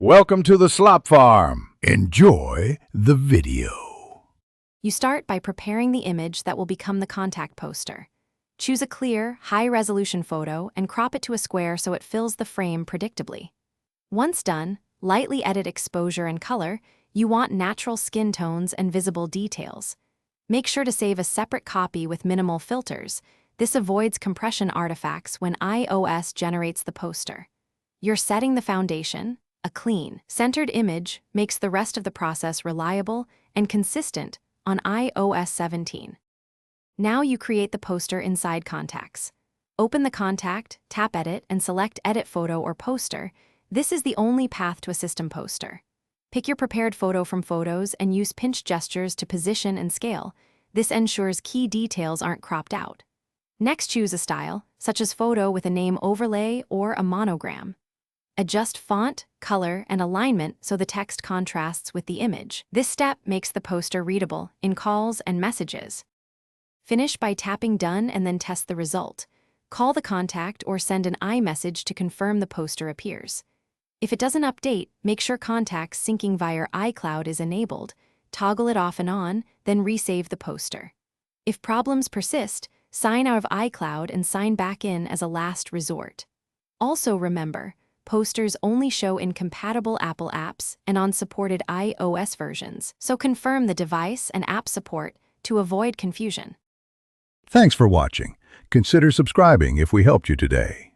Welcome to the Slop Farm. Enjoy the video. You start by preparing the image that will become the contact poster. Choose a clear, high-resolution photo and crop it to a square so it fills the frame predictably. Once done, lightly edit exposure and color. You want natural skin tones and visible details. Make sure to save a separate copy with minimal filters. This avoids compression artifacts when iOS generates the poster. You're setting the foundation. A clean, centered image makes the rest of the process reliable and consistent on iOS 17. Now you create the poster inside Contacts. Open the contact, tap Edit, and select Edit Photo or Poster. This is the only path to a system poster. Pick your prepared photo from Photos and use pinch gestures to position and scale. This ensures key details aren't cropped out. Next, choose a style, such as photo with a name overlay or a monogram. Adjust font, color, and alignment so the text contrasts with the image. This step makes the poster readable in calls and messages. Finish by tapping Done and then test the result. Call the contact or send an iMessage to confirm the poster appears. If it doesn't update, make sure Contacts syncing via iCloud is enabled. Toggle it off and on, then resave the poster. If problems persist, sign out of iCloud and sign back in as a last resort. Also remember, posters only show in compatible Apple apps and on supported iOS versions, so confirm the device and app support to avoid confusion. Thanks for watching. Consider subscribing if we helped you today.